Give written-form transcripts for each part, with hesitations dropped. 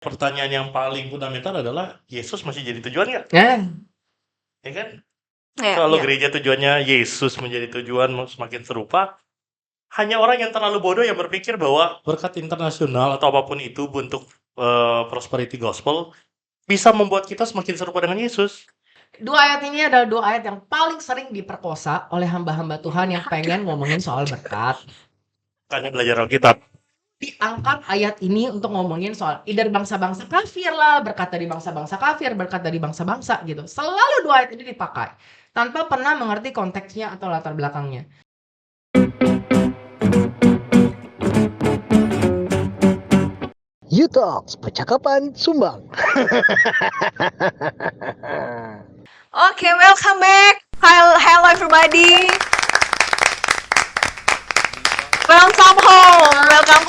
Pertanyaan yang paling fundamental adalah, Yesus masih jadi tujuan nggak? Ya kan? Kalau gereja tujuannya Yesus menjadi tujuan semakin serupa, hanya orang yang terlalu bodoh yang berpikir bahwa berkat internasional atau apapun itu bentuk prosperity gospel bisa membuat kita semakin serupa dengan Yesus. Dua ayat ini adalah dua ayat yang paling sering diperkosa oleh hamba-hamba Tuhan yang pengen ngomongin soal berkat. Karena belajar Alkitab. Diangkat ayat ini untuk ngomongin soal either bangsa-bangsa kafir lah, berkat dari bangsa-bangsa kafir, berkat dari bangsa-bangsa gitu. Selalu dua ayat ini dipakai tanpa pernah mengerti konteksnya atau latar belakangnya. U-Talks, percakapan sumbang. Okay, welcome back. Hello everybody. Welcome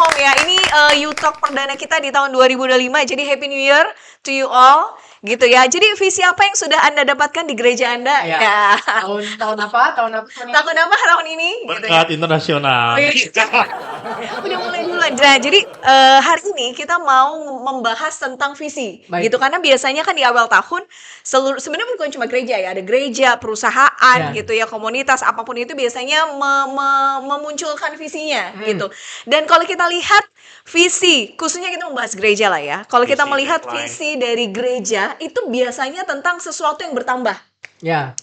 home ya. Ini U-Talk perdana kita di tahun 2025. Jadi Happy New Year to you all. Gitu ya. Jadi visi apa yang sudah Anda dapatkan di gereja Anda? Ya. Tahun apa? Tahun apa tahun ini? Berkat gitu ya. internasional. Udah mulai duluan. Nah, jadi hari ini kita mau membahas tentang visi. Baik. Gitu, karena biasanya kan di awal tahun sebenarnya bukan cuma gereja ya, ada gereja, perusahaan gitu ya, komunitas apapun itu biasanya memunculkan visinya gitu. Dan kalau kita lihat visi, khususnya kita membahas gereja lah ya. Kalau kita Visi, melihat tagline. visi dari gereja itu biasanya tentang sesuatu yang bertambah. Ya.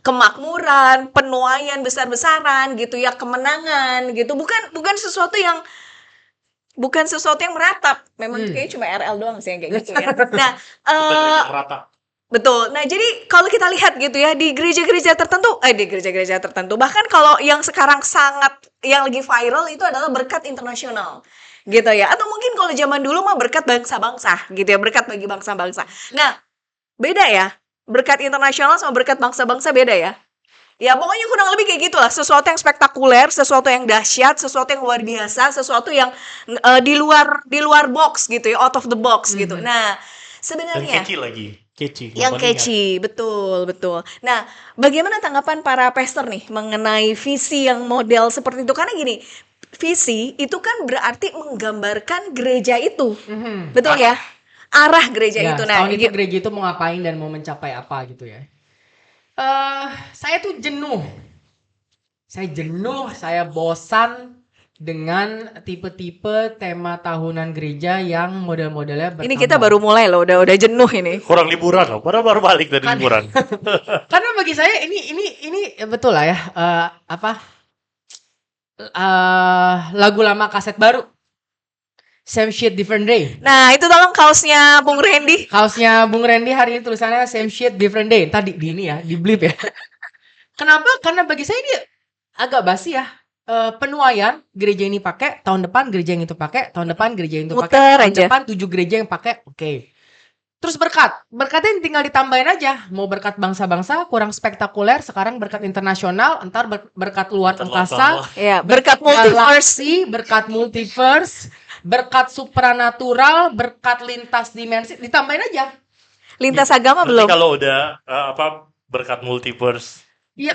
Kemakmuran, penuaian besar-besaran gitu ya, kemenangan gitu. Bukan sesuatu yang meratap. Memang kayaknya cuma RL doang sih yang kayak gitu ya. Nah, Kita gereja merata. betul. Nah, jadi kalau kita lihat gitu ya di gereja-gereja tertentu, bahkan kalau yang sekarang yang lagi viral itu adalah berkat internasional. Gitu ya. Atau mungkin kalau zaman dulu mah berkat bangsa-bangsa gitu ya, berkat bagi bangsa-bangsa. Nah, beda ya. Berkat internasional sama berkat bangsa-bangsa beda ya. Ya pokoknya kurang lebih kayak gitulah, sesuatu yang spektakuler, sesuatu yang dahsyat, sesuatu yang luar biasa, sesuatu yang di luar box gitu ya, out of the box gitu. Nah, Dan sebenarnya catchy lagi. Catchy. yang paling ingat. catchy, betul. Nah, bagaimana tanggapan para pastor nih mengenai visi yang model seperti itu? Karena gini, visi itu kan berarti menggambarkan gereja itu, betul ya? Arah gereja Ya, itu. Nah, tahun itu gereja itu mau ngapain dan mau mencapai apa gitu ya. Saya tuh jenuh. Saya bosan dengan tipe-tipe tema tahunan gereja yang model-modelnya bertambah. ini kita baru mulai loh, udah jenuh ini. Kurang liburan loh. Padahal baru balik dari liburan. Karena bagi saya ini betul lah ya, lagu lama kaset baru. Same shit different day. Nah, itu tolong kaosnya Bung Randy. Kaosnya Bung Randy hari ini tulisannya same shit different day. Tadi di ini ya, di blip ya. Kenapa? Karena bagi saya ini agak basi ya. Penuaian gereja ini pakai, tahun depan gereja yang itu pakai, tahun depan gereja yang itu pakai, Muter tahun aja. depan 7 gereja yang pakai. Oke. Terus berkatnya tinggal ditambahin aja. Mau berkat bangsa-bangsa kurang spektakuler, sekarang berkat internasional, entar berkat luar angkasa, Ya, berkat multiverse. galaksi, berkat multiverse, berkat supranatural, berkat lintas dimensi, ditambahin aja. Lintas agama Nanti belum? kalau udah berkat multiverse. Iya.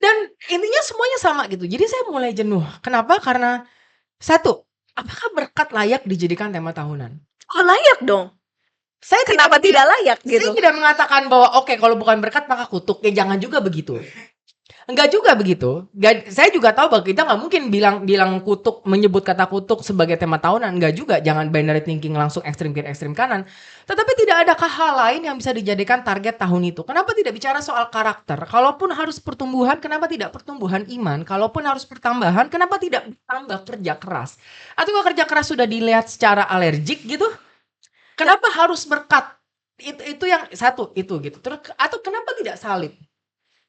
Dan intinya semuanya sama gitu. Jadi saya mulai jenuh. Kenapa? Karena satu, apakah berkat layak dijadikan tema tahunan? Oh, layak dong. Saya Kenapa tidak layak gitu? Saya tidak mengatakan bahwa oke, kalau bukan berkat maka kutuk. Ya jangan juga begitu. Enggak juga begitu. Saya juga tahu bahwa kita nggak mungkin bilang kutuk, menyebut kata kutuk sebagai tema tahunan. Enggak juga. Jangan binary thinking langsung ekstrim kiri ekstrim kanan. Tetapi tidak adakah hal lain yang bisa dijadikan target tahun itu? Kenapa tidak bicara soal karakter? Kalaupun harus pertumbuhan, kenapa tidak pertumbuhan iman? Kalaupun harus pertambahan, kenapa tidak bertambah kerja keras? Atau kalau kerja keras sudah dilihat secara alergik gitu? Kenapa harus berkat? Itu yang satu itu gitu. Terus atau kenapa tidak salib?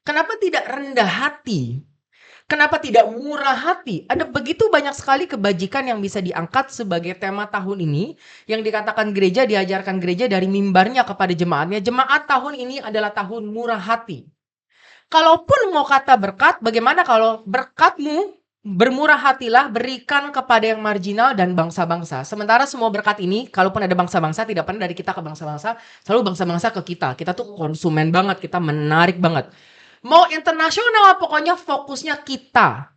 Kenapa tidak rendah hati? Kenapa tidak murah hati? Ada begitu banyak sekali kebajikan yang bisa diangkat sebagai tema tahun ini, yang dikatakan gereja, diajarkan gereja dari mimbarnya kepada jemaatnya. Jemaat tahun ini adalah tahun murah hati. Kalaupun mau kata berkat, bagaimana kalau berkatmu bermurah hatilah, berikan kepada yang marginal dan bangsa-bangsa. Sementara semua berkat ini, kalaupun ada bangsa-bangsa, tidak pernah dari kita ke bangsa-bangsa, selalu bangsa-bangsa ke kita. Kita tuh konsumen banget, kita menarik banget. Mau internasional, pokoknya fokusnya kita.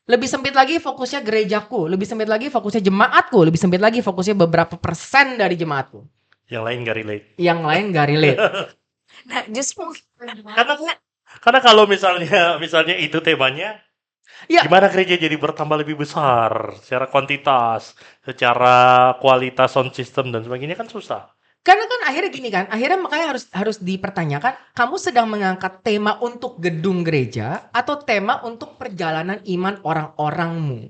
Lebih sempit lagi fokusnya gerejaku, lebih sempit lagi fokusnya jemaatku, lebih sempit lagi fokusnya beberapa persen dari jemaatku. Yang lain gak relate. Yang lain gak relate. Nah, justru Karena kalau misalnya itu temanya, Ya, gimana gereja jadi bertambah lebih besar secara kuantitas, secara kualitas sound system dan sebagainya kan susah. karena kan akhirnya gini kan, akhirnya makanya harus dipertanyakan, kamu sedang mengangkat tema untuk gedung gereja atau tema untuk perjalanan iman orang-orangmu.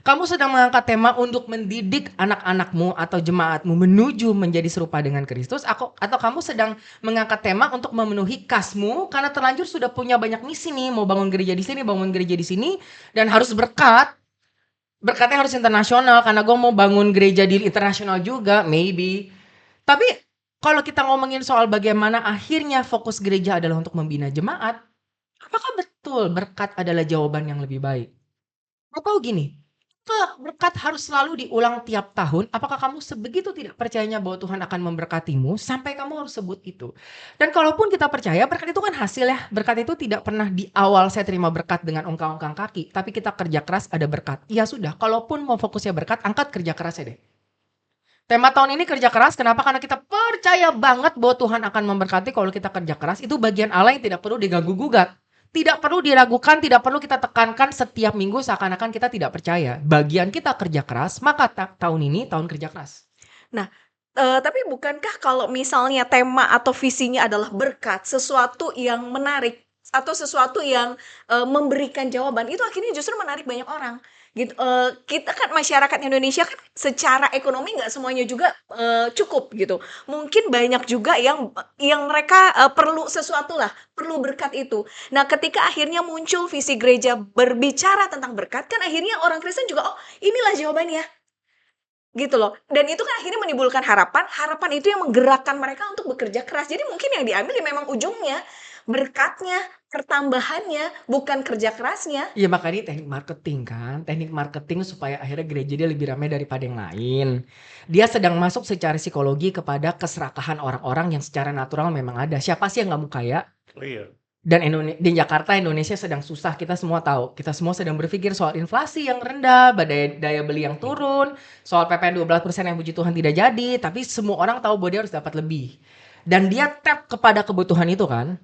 Kamu sedang mengangkat tema untuk mendidik anak-anakmu atau jemaatmu menuju menjadi serupa dengan Kristus, atau kamu sedang mengangkat tema untuk memenuhi kasmu karena terlanjur sudah punya banyak misi nih, mau bangun gereja di sini, bangun gereja di sini, dan harus berkat. Berkatnya harus internasional karena gue mau bangun gereja di internasional juga, maybe. Tapi kalau kita ngomongin soal bagaimana akhirnya fokus gereja adalah untuk membina jemaat, apakah betul berkat adalah jawaban yang lebih baik? Atau gini, kalau berkat harus selalu diulang tiap tahun, apakah kamu sebegitu tidak percayanya bahwa Tuhan akan memberkatimu sampai kamu harus sebut itu? Dan kalaupun kita percaya, berkat itu kan hasil ya. Berkat itu tidak pernah di awal saya terima berkat dengan ongkang-ongkang kaki, tapi kita kerja keras ada berkat. Ya sudah, kalaupun mau fokusnya berkat, angkat kerja kerasnya deh. Tema tahun ini kerja keras, kenapa? Karena kita percaya banget bahwa Tuhan akan memberkati kalau kita kerja keras. Itu bagian Allah yang tidak perlu diganggu-gugat. Tidak perlu diragukan, tidak perlu kita tekankan setiap minggu seakan-akan kita tidak percaya. Bagian kita kerja keras, maka tahun ini tahun kerja keras. Nah, tapi bukankah kalau misalnya tema atau visinya adalah berkat, sesuatu yang menarik atau sesuatu yang memberikan jawaban, itu akhirnya justru menarik banyak orang gitu. Kita kan masyarakat Indonesia kan secara ekonomi nggak semuanya juga cukup gitu. Mungkin banyak juga yang mereka perlu sesuatu lah, perlu berkat itu. Nah, ketika akhirnya muncul visi gereja berbicara tentang berkat, kan akhirnya orang Kristen juga, oh inilah jawabannya gitu loh. Dan itu kan akhirnya menimbulkan harapan itu yang menggerakkan mereka untuk bekerja keras. Jadi mungkin yang diambil ya memang ujungnya berkatnya, pertambahannya, bukan kerja kerasnya. Ya makanya teknik marketing kan, teknik marketing supaya akhirnya gereja dia lebih ramai daripada yang lain. Dia sedang masuk secara psikologi kepada keserakahan orang-orang yang secara natural memang ada. Siapa sih yang nggak mau kaya? Oh iya. Dan di Jakarta, Indonesia sedang susah, kita semua tahu. Kita semua sedang berpikir soal inflasi yang rendah, daya beli yang turun, soal PPN 12% yang puji Tuhan tidak jadi, tapi semua orang tahu bahwa dia harus dapat lebih. Dan dia tap kepada kebutuhan itu kan.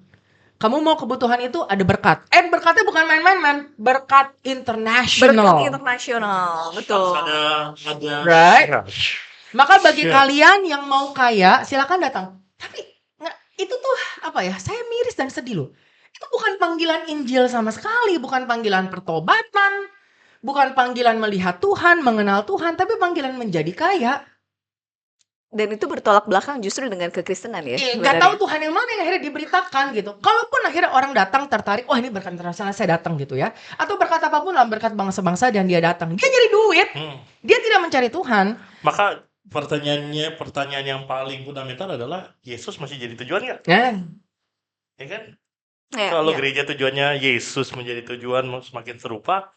Kamu mau kebutuhan itu ada berkat. Berkatnya bukan main-main, man. Berkat internasional. Berkat internasional, betul. Ada Right? Maka bagi Shit. kalian yang mau kaya, silakan datang. Tapi itu tuh apa ya? Saya miris dan sedih loh. Itu bukan panggilan Injil sama sekali, bukan panggilan pertobatan, bukan panggilan melihat Tuhan, mengenal Tuhan, tapi panggilan menjadi kaya. Dan itu bertolak belakang justru dengan kekristenan ya. Gak tahu Tuhan yang mana yang akhirnya diberitakan gitu. Kalaupun akhirnya orang datang tertarik, wah ini berkat internasional, saya datang gitu ya. Atau berkat apapun lah, berkat bangsa-bangsa dan dia datang. Dia nyari duit, dia tidak mencari Tuhan. Maka pertanyaan yang paling fundamental adalah Yesus masih jadi tujuan nggak? Ya kan? Kalau gereja tujuannya Yesus menjadi tujuan semakin serupa,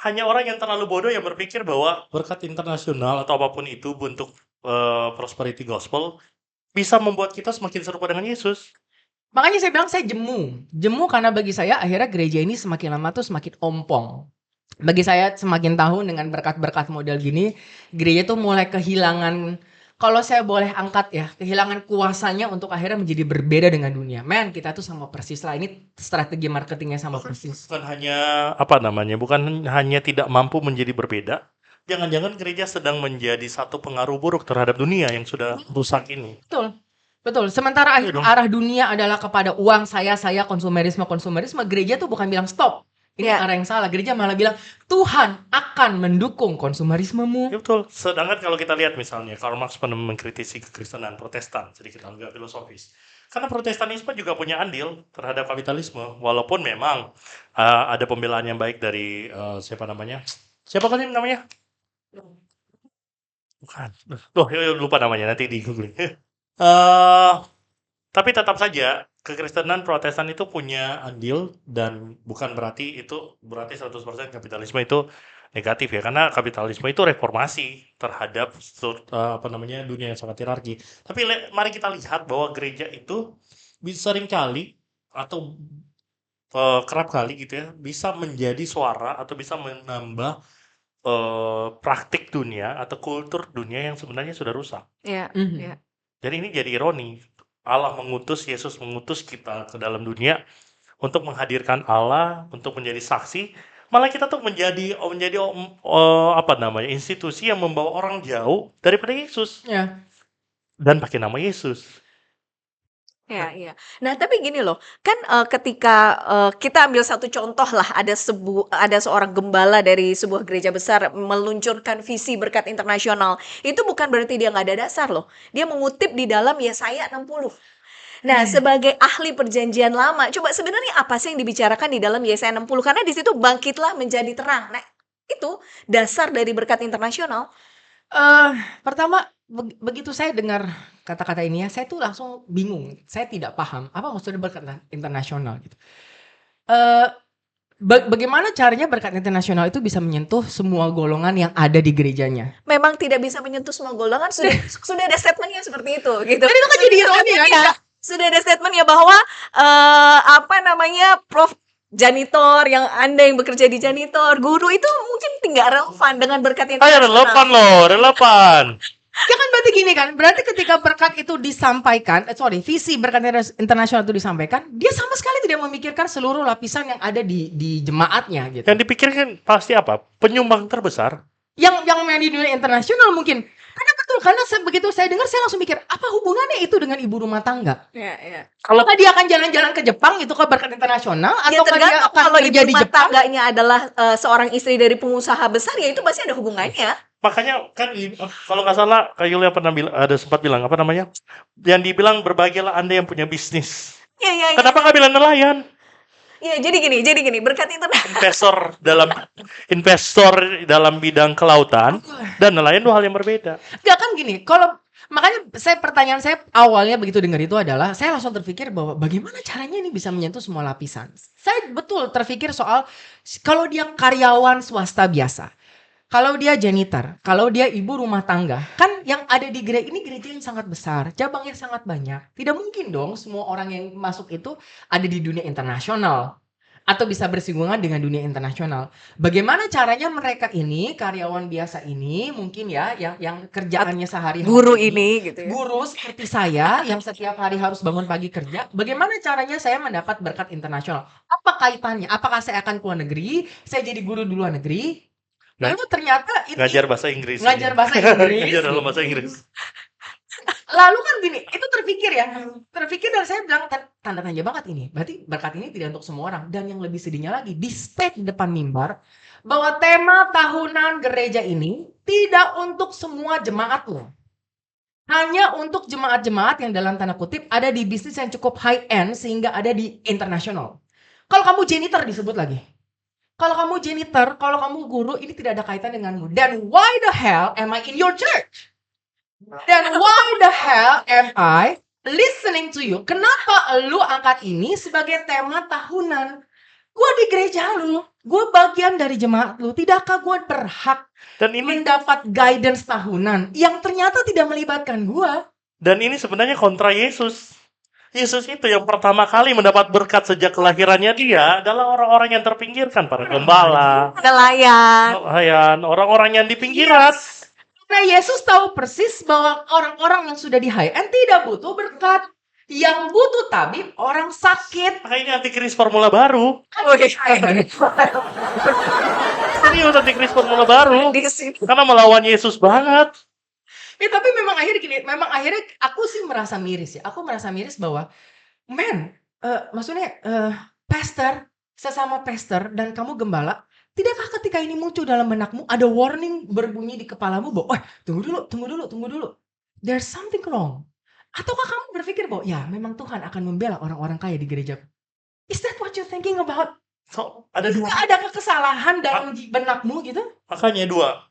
hanya orang yang terlalu bodoh yang berpikir bahwa berkat internasional atau apapun itu bentuk prosperity gospel bisa membuat kita semakin serupa dengan Yesus. Makanya saya bilang saya jemu karena bagi saya akhirnya gereja ini semakin lama tuh semakin ompong. Bagi saya semakin tahun dengan berkat-berkat model gini, gereja tuh mulai kehilangan, kalau saya boleh angkat ya, kehilangan kuasanya untuk akhirnya menjadi berbeda dengan dunia. Men, kita tuh sama persis lah, ini strategi marketingnya sama persis. Bukan hanya tidak mampu menjadi berbeda, jangan-jangan gereja sedang menjadi satu pengaruh buruk terhadap dunia yang sudah rusak ini. Betul. Sementara arah dunia adalah kepada uang, saya, konsumerisme. Gereja tuh bukan bilang stop. Ini arah yang salah. Gereja malah bilang Tuhan akan mendukung konsumerismemu. Ya, betul. Sedangkan kalau kita lihat misalnya Karl Marx pernah mengkritisi kekristenan Protestan, sedikit agak filosofis. Karena Protestanisme juga punya andil terhadap kapitalisme, walaupun memang ada pembelaan yang baik dari siapa kalian namanya? Bukan. Lupa namanya, nanti di Google. Tapi tetap saja kekristenan Protestan itu punya andil, dan bukan berarti 100% kapitalisme itu negatif ya, karena kapitalisme itu reformasi terhadap dunia yang sangat hierarki. Tapi mari kita lihat bahwa gereja itu seringkali atau kerap kali gitu ya, bisa menjadi suara atau bisa menambah praktik dunia atau kultur dunia yang sebenarnya sudah rusak. Iya, Mhm. iya. Jadi ini jadi ironi. Allah mengutus, Yesus mengutus kita ke dalam dunia untuk menghadirkan Allah, untuk menjadi saksi. Malah kita tuh menjadi apa namanya, institusi yang membawa orang jauh daripada Yesus Ya. dan pakai nama Yesus. Iya, iya. Nah, tapi gini loh, kan ketika kita ambil satu contoh lah, ada seorang gembala dari sebuah gereja besar meluncurkan visi berkat internasional. Itu bukan berarti dia nggak ada dasar loh. Dia mengutip di dalam Yesaya 60. Nah, sebagai ahli perjanjian lama, coba sebenarnya apa sih yang dibicarakan di dalam Yesaya 60? Karena di situ bangkitlah menjadi terang. Nah, itu dasar dari berkat internasional. Pertama begitu saya dengar kata-kata ini ya, saya tuh langsung bingung. Saya tidak paham apa maksudnya berkat internasional gitu. Bagaimana caranya berkat internasional itu bisa menyentuh semua golongan yang ada di gerejanya? Memang tidak bisa menyentuh semua golongan, sudah ada statementnya seperti itu gitu. Jadi itu kan jadi ironi kan? Sudah ada statementnya bahwa apa namanya, Prof janitor, Anda yang bekerja di janitor, guru itu mungkin tidak relevan dengan berkat internasional. Relevan loh, relevan. Ya kan berarti gini kan, berarti ketika berkat itu disampaikan, visi berkat internasional itu disampaikan, dia sama sekali tidak memikirkan seluruh lapisan yang ada di jemaatnya gitu. Yang dipikirkan pasti apa? Penyumbang terbesar. Yang main di dunia internasional mungkin. Karena betul, karena begitu saya dengar saya langsung mikir, apa hubungannya itu dengan ibu rumah tangga? Iya, iya. Kalau dia akan jalan-jalan ke Jepang itu ke berkat internasional, Ya atau dia tergantung, akan kalau ibu kerja di rumah Jepang? tangganya adalah seorang istri dari pengusaha besar, ya itu pasti ada hubungannya. Makanya kan kalau nggak salah Kak Yulia pernah sempat bilang apa namanya? Yang dibilang berbahagialah Anda yang punya bisnis. Iya, iya, iya. Kenapa nggak bilang nelayan? Iya, jadi gini, berkat internasional. Investor dalam bidang kelautan dan nelayan dua hal yang berbeda. Gak kan gini, makanya pertanyaan saya awalnya begitu dengar itu adalah saya langsung terpikir bahwa bagaimana caranya ini bisa menyentuh semua lapisan. Saya betul terpikir soal kalau dia karyawan swasta biasa, kalau dia janitor, kalau dia ibu rumah tangga, kan yang ada di gereja yang sangat besar, cabangnya sangat banyak. Tidak mungkin dong semua orang yang masuk itu ada di dunia internasional atau bisa bersinggungan dengan dunia internasional. Bagaimana caranya mereka ini, karyawan biasa ini, mungkin ya yang kerjaannya sehari-hari, Guru ini gitu ya. guru seperti saya yang setiap hari harus bangun pagi kerja, bagaimana caranya saya mendapat berkat internasional? Apa kaitannya? Apakah saya akan ke luar negeri? Saya jadi guru di luar negeri? Lalu ternyata ini Ngajar bahasa Inggris. Ngajar bahasa Inggris. Ngajar dalam bahasa Inggris. Lalu kan gini, itu terpikir dan saya bilang tanda tanya banget ini. Berarti berkat ini tidak untuk semua orang. Dan yang lebih sedihnya lagi, di state di depan mimbar, bahwa tema tahunan gereja ini tidak untuk semua jemaat loh. Hanya untuk jemaat-jemaat yang dalam tanda kutip ada di bisnis yang cukup high end sehingga ada di internasional. Kalau kamu janitor disebut lagi. Kalau kamu janitor, kalau kamu guru, ini tidak ada kaitan denganmu. Then why the hell am I in your church? Then why the hell am I listening to you? Kenapa lu angkat ini sebagai tema tahunan? Gue di gereja lu, gue bagian dari jemaat lu. Tidakkah gue berhak Dan ini mendapat guidance tahunan yang ternyata tidak melibatkan gue? Dan ini sebenarnya kontra Yesus. Yesus itu yang pertama kali mendapat berkat sejak kelahirannya dia adalah orang-orang yang terpinggirkan, para gembala, Nelayan. orang-orang yang di pinggiran. Nah, Yesus tahu persis bahwa orang-orang yang sudah di high end tidak butuh berkat. Yang butuh tabib orang sakit. Maka ini antikris formula baru. Oh, iya. Serius antikris formula baru. Di sini. Karena melawan Yesus banget. Tapi memang akhirnya aku sih merasa miris ya. Aku merasa miris bahwa maksudnya pastor, sesama pastor dan kamu gembala, tidakkah ketika ini muncul dalam benakmu ada warning berbunyi di kepalamu bahwa tunggu dulu. There's something wrong. Ataukah kamu berpikir bahwa ya memang Tuhan akan membela orang-orang kaya di gereja? Is that what you're thinking about? So, ada dua. Adakah kesalahan dalam benakmu gitu? Makanya dua.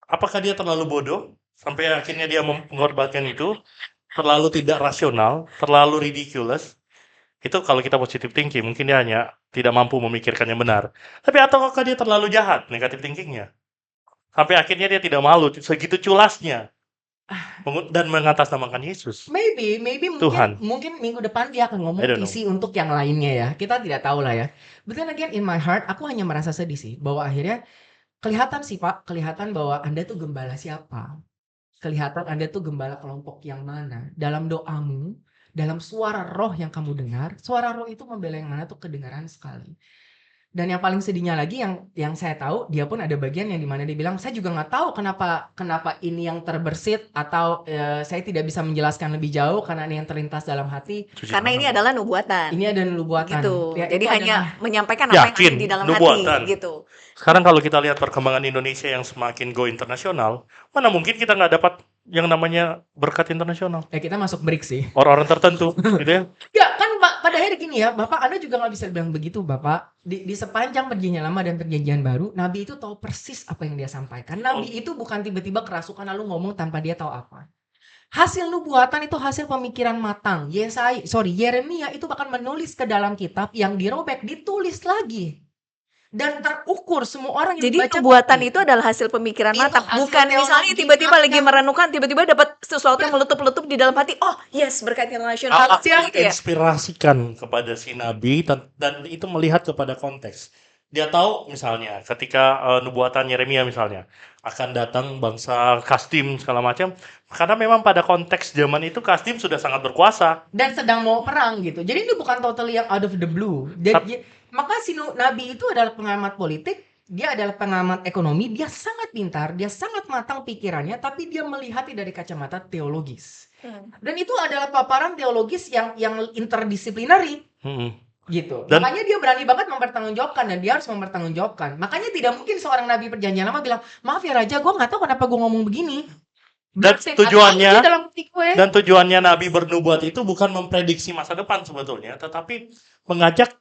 Apakah dia terlalu bodoh? Sampai akhirnya dia mengorbankan itu, terlalu tidak rasional, terlalu ridiculous. Itu kalau kita positive thinking, mungkin dia hanya tidak mampu memikirkan yang benar. Tapi ataukah dia terlalu jahat, negative thinkingnya? Sampai akhirnya dia tidak malu, segitu culasnya. dan mengatasnamakan Yesus. Maybe Tuhan. mungkin minggu depan dia akan I ngomong don't know. visi untuk yang lainnya ya. Kita tidak tahu lah ya. But then again in my heart, aku hanya merasa sedih sih bahwa akhirnya kelihatan sih Pak, kelihatan bahwa Anda tuh gembala siapa. Kelihatan Anda tuh gembala kelompok yang mana. Dalam doamu, dalam suara roh yang kamu dengar, suara roh itu membela yang mana tuh kedengaran sekali. Dan yang paling sedihnya lagi yang saya tahu, dia pun ada bagian yang dimana dia bilang, saya juga nggak tahu kenapa ini yang terbersit atau saya tidak bisa menjelaskan lebih jauh karena ini yang terlintas dalam hati. Karena ini adalah nubuatan. Ini ada nubuatan. Gitu. Ya, Jadi itu hanya adalah- menyampaikan apa yang Yakin, ada di dalam nubuatan. hati gitu. Sekarang kalau kita lihat perkembangan Indonesia yang semakin go internasional, mana mungkin kita nggak dapat yang namanya berkat internasional. kita masuk break sih. Orang-orang tertentu, gitu ya. Ya kan Pak, pada akhirnya gini ya, Bapak Anda juga nggak bisa bilang begitu Bapak. Di sepanjang perjanjian lama dan perjanjian baru, Nabi itu tahu persis apa yang dia sampaikan. Nabi itu bukan tiba-tiba kerasukan lalu ngomong tanpa dia tahu apa. Hasil nubuatan itu hasil pemikiran matang. Yeremia itu bahkan menulis ke dalam kitab yang dirobek, ditulis lagi. Dan terukur semua orang yang Jadi baca nubuatan ngerti. itu adalah hasil pemikiran Itu matang. hasil Bukan teologi misalnya tiba-tiba lagi matang. merenungkan, tiba-tiba dapat sesuatu yang meletup-letup di dalam hati. Oh yes, berkat internasional. Allah Gitu ya. menginspirasikan kepada si Nabi dan itu melihat kepada konteks. Dia tahu misalnya ketika nubuatan Yeremia misalnya akan datang bangsa Kasdim segala macam, karena memang pada konteks zaman itu Kasdim sudah sangat berkuasa. Dan sedang mau perang gitu. Jadi ini bukan totally yang out of the blue. Maka si Nabi itu adalah pengamat politik, dia adalah pengamat ekonomi, dia sangat pintar, dia sangat matang pikirannya, tapi dia melihatnya dari kacamata teologis. Dan itu adalah paparan teologis yang interdisiplinary. Gitu. Dan- Makanya dia berani banget mempertanggungjawabkan dan dia harus mempertanggungjawabkan. Makanya tidak mungkin seorang nabi perjanjian lama bilang, maaf ya raja, gue nggak tahu kenapa gue ngomong begini. Dan Berarti tujuannya- ada dalam hati gue. Dan tujuannya Nabi bernubuat itu bukan memprediksi masa depan sebetulnya, tetapi mengajak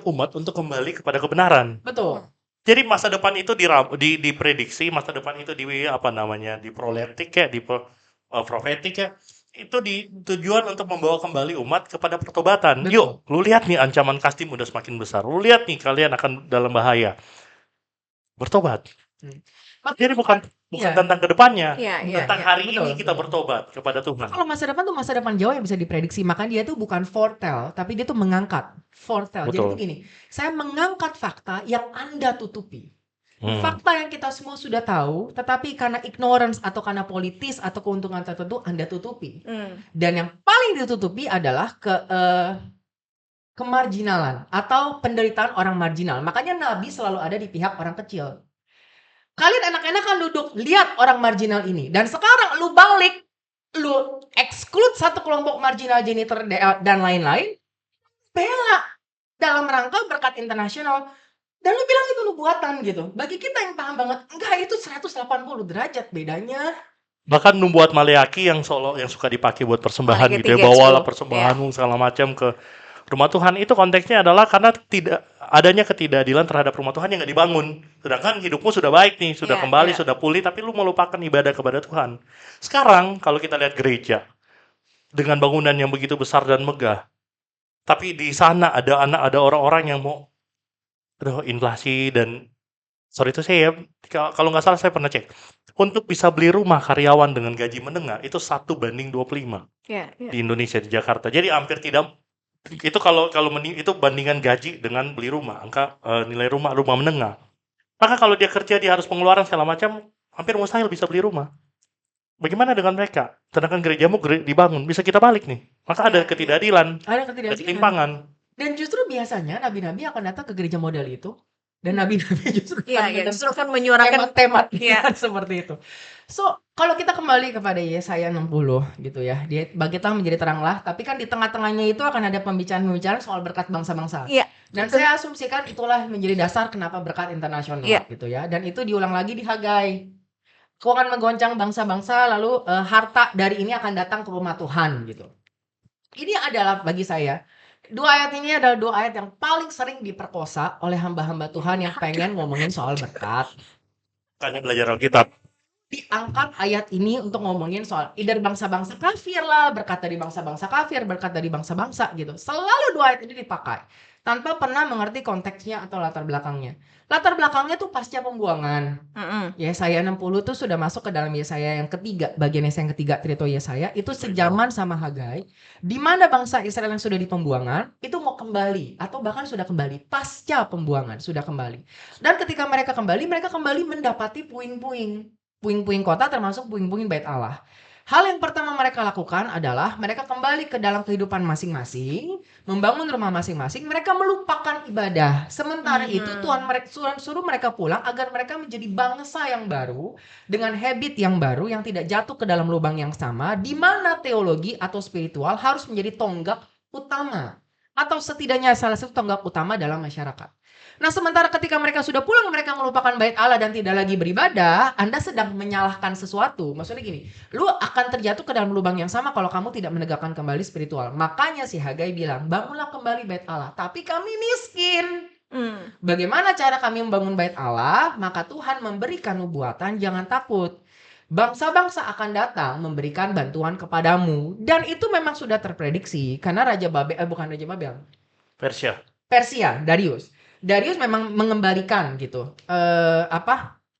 umat untuk kembali kepada kebenaran. Betul. Jadi masa depan itu diprediksi, masa depan itu diproleptik ya, profetik ya. Itu tujuan untuk membawa kembali umat kepada pertobatan. Betul. Yuk, lu lihat nih ancaman Kasdim udah semakin besar. Lu lihat nih kalian akan dalam bahaya. Bertobat. Jadi bukan Iya. tentang kedepannya, Iya. tentang hari betul, ini kita betul. bertobat kepada Tuhan. Kalau masa depan tuh masa depan jauh yang bisa diprediksi. Makanya dia tuh bukan foretell, tapi dia tuh mengangkat. Foretell. Jadi Betul. tuh gini, saya mengangkat fakta yang Anda tutupi. Hmm. Fakta yang kita semua sudah tahu, tetapi karena ignorance atau karena politis atau keuntungan tertentu Anda tutupi. Dan yang paling ditutupi adalah kemarginalan atau penderitaan orang marginal. Makanya Nabi selalu ada di pihak orang kecil. Kalian enak-enakan duduk lihat orang marginal ini, dan sekarang lu balik, lu exclude satu kelompok marginal janitor dan lain-lain, bela dalam rangka berkat internasional. Dan lu bilang itu nubuatan gitu. Bagi kita yang paham banget, enggak, itu 180 derajat bedanya. Bahkan membuat Maleaki yang suka dipakai buat persembahan Maleaki gitu ya, 3:10. bawalah persembahanmu segala macam ke rumah Tuhan. Itu konteksnya adalah karena tidak adanya ketidakadilan terhadap rumah Tuhan yang nggak dibangun. Sedangkan hidupmu sudah baik nih, sudah Iya, kembali, iya. sudah pulih, tapi lu melupakan ibadah kepada Tuhan. Sekarang kalau kita lihat gereja dengan bangunan yang begitu besar dan megah, tapi di sana ada orang-orang yang mau inflasi dan sorry itu saya kalau nggak salah saya pernah cek, untuk bisa beli rumah karyawan dengan gaji menengah itu 1:25 Iya. di Indonesia, di Jakarta. Jadi hampir tidak, itu kalau itu bandingan gaji dengan beli rumah, angka nilai rumah menengah. Maka kalau dia kerja dia harus pengeluaran segala macam, hampir mustahil bisa beli rumah. Bagaimana dengan mereka? Sedangkan gerejamu dibangun, bisa kita balik nih. Maka ada ketidakadilan, Ada ada ketidakadilan. ketimpangan. Dan justru biasanya nabi-nabi akan datang ke gereja model itu, dan nabi-nabi justru Iya, justru kan menyuarakan tema Iya. seperti itu. So, kalau kita kembali kepada Yesaya 60 gitu ya, dia bagi terang menjadi teranglah, tapi kan di tengah-tengahnya itu akan ada pembicaraan soal berkat bangsa-bangsa. Iya. Dan saya asumsikan itulah menjadi dasar kenapa berkat internasional Iya. gitu ya. Dan itu diulang lagi di Hagai. Kau akan menggoncang bangsa-bangsa, lalu harta dari ini akan datang ke rumah Tuhan gitu. Ini adalah bagi saya, dua ayat ini adalah dua ayat yang paling sering diperkosa oleh hamba-hamba Tuhan yang pengen ngomongin soal berkat. Makanya belajar Alkitab. Diangkat ayat ini untuk ngomongin soal either bangsa-bangsa kafir lah, berkat dari bangsa-bangsa kafir, berkat dari bangsa-bangsa gitu. Selalu dua ayat ini dipakai. tanpa pernah mengerti konteksnya atau latar belakangnya. Latar belakangnya tuh pasca pembuangan. Yesaya 60 tuh sudah masuk ke dalam Yesaya yang ketiga, bagian Yesaya yang ketiga, Trito Yesaya, itu sejaman sama Hagai, di mana bangsa Israel yang sudah di pembuangan, itu mau kembali, atau bahkan sudah kembali, pasca pembuangan, sudah kembali. Dan ketika mereka kembali mendapati puing-puing. Puing-puing kota termasuk puing-puing bait Allah. Hal yang pertama mereka lakukan adalah mereka kembali ke dalam kehidupan masing-masing, membangun rumah masing-masing, mereka melupakan ibadah. Sementara itu Tuhan suruh mereka pulang agar mereka menjadi bangsa yang baru, dengan habit yang baru, yang tidak jatuh ke dalam lubang yang sama, di mana teologi atau spiritual harus menjadi tonggak utama. Atau setidaknya salah satu tonggak utama dalam masyarakat. Nah, sementara ketika mereka sudah pulang, mereka melupakan bait Allah dan tidak lagi beribadah, Anda sedang menyalahkan sesuatu. Maksudnya gini, lu akan terjatuh ke dalam lubang yang sama kalau kamu tidak menegakkan kembali spiritual. Makanya si Hagai bilang, bangunlah kembali bait Allah. Tapi kami miskin. Bagaimana cara kami membangun bait Allah? Maka Tuhan memberikan nubuatan, jangan takut. Bangsa-bangsa akan datang memberikan bantuan kepadamu. Dan itu memang sudah terprediksi. Karena Persia, Darius memang mengembalikan gitu.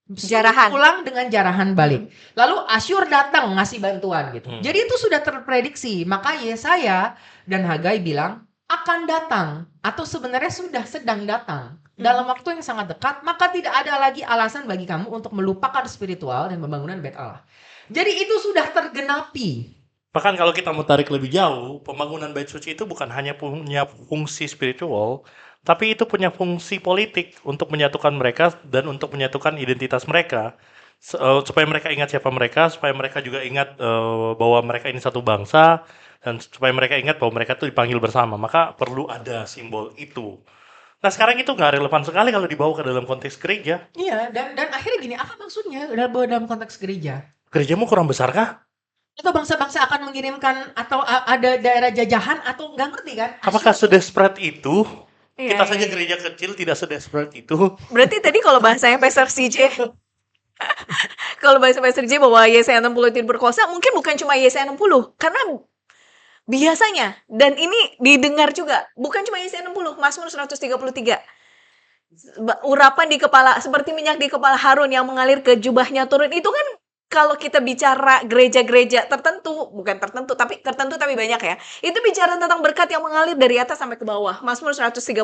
Jarahan. Pulang dengan jarahan balik. Lalu Asyur datang ngasih bantuan gitu. Jadi itu sudah terprediksi. Maka Yesaya dan Hagai bilang akan datang atau sebenarnya sudah sedang datang dalam waktu yang sangat dekat. Maka tidak ada lagi alasan bagi kamu untuk melupakan spiritual dan pembangunan bait Allah. Jadi itu sudah tergenapi. Bahkan kalau kita mau tarik lebih jauh, pembangunan bait suci itu bukan hanya punya fungsi spiritual, tapi itu punya fungsi politik untuk menyatukan mereka dan untuk menyatukan identitas mereka. Supaya mereka ingat siapa mereka, supaya mereka juga ingat bahwa mereka ini satu bangsa, dan supaya mereka ingat bahwa mereka itu dipanggil bersama. Maka perlu ada simbol itu. Nah, sekarang itu nggak relevan sekali kalau dibawa ke dalam konteks gereja. Iya, dan akhirnya gini, apa maksudnya dalam konteks gereja? Gerejamu kurang besar kah? Atau bangsa-bangsa akan mengirimkan atau ada daerah jajahan atau nggak ngerti kan? Apakah sedesperate itu? Iya, Kita saja gereja kecil tidak sedesperate itu. Berarti tadi kalau bahasanya Pastor CJ kalau bahasa Pastor CJ bahwa Yesaya 60 itu berkosa, mungkin bukan cuma Yesaya 60, karena biasanya, dan ini didengar juga, bukan cuma Yesaya 60, Mazmur 133. Urapan di kepala, seperti minyak di kepala Harun yang mengalir ke jubahnya turun, itu kan kalau kita bicara gereja-gereja tertentu, bukan tertentu tapi banyak ya. Itu bicara tentang berkat yang mengalir dari atas sampai ke bawah. Mazmur 133.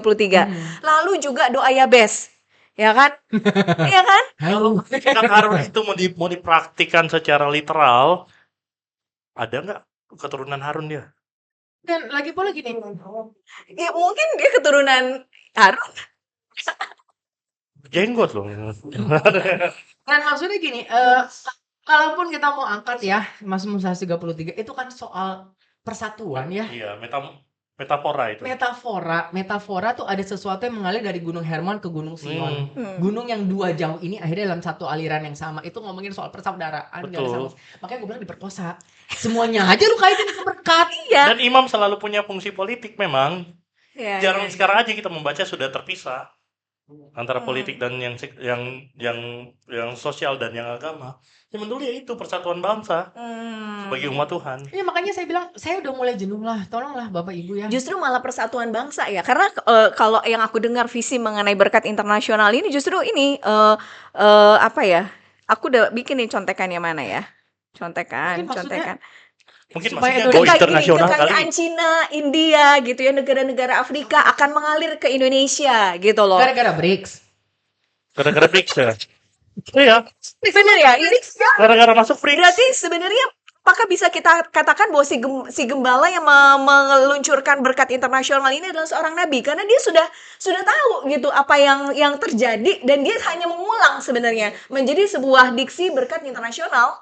Lalu juga doa Yabes. Ya kan? Iya kan? Kalau berkat Harun itu mau dipraktikkan secara literal, ada nggak keturunan Harun dia? Dan lagi pula gini. Ya mungkin dia keturunan Harun. Jenggot loh. Dan maksudnya gini, kalaupun kita mau angkat ya Mazmur 133, itu kan soal persatuan ya. Iya, metafora itu. Metafora tuh ada sesuatu yang mengalir dari Gunung Hermon ke Gunung Sion. Gunung yang dua jauh ini akhirnya dalam satu aliran yang sama. Itu ngomongin soal persaudaraan. Betul. Makanya gue bilang diperkosa. Semuanya aja lu kaitin ke berkat. Iya. Dan imam selalu punya fungsi politik memang. Ya, Jarang sekarang aja kita membaca sudah terpisah antara politik dan yang sosial dan yang agama. Yang dulu ya itu persatuan bangsa sebagai umat Tuhan. Iya, makanya saya bilang saya udah mulai jenuh lah. Tolonglah Bapak Ibu ya. Justru malah persatuan bangsa ya, karena kalau yang aku dengar visi mengenai berkat internasional ini justru ini apa ya? Aku udah bikin nih contekannya mana ya? Contekan. Mungkin Supaya maksudnya go internasional kali. Kekayaan Cina, India gitu ya, negara-negara Afrika akan mengalir ke Indonesia gitu loh. Gara-gara BRICS. Gara-gara BRICS ya. Iya. Bener ya? Ini Gara-gara masuk BRICS. berarti sebenarnya apakah bisa kita katakan bahwa si gembala yang meluncurkan berkat internasional ini adalah seorang nabi, karena dia sudah tahu gitu apa yang terjadi, dan dia hanya mengulang sebenarnya menjadi sebuah diksi berkat internasional.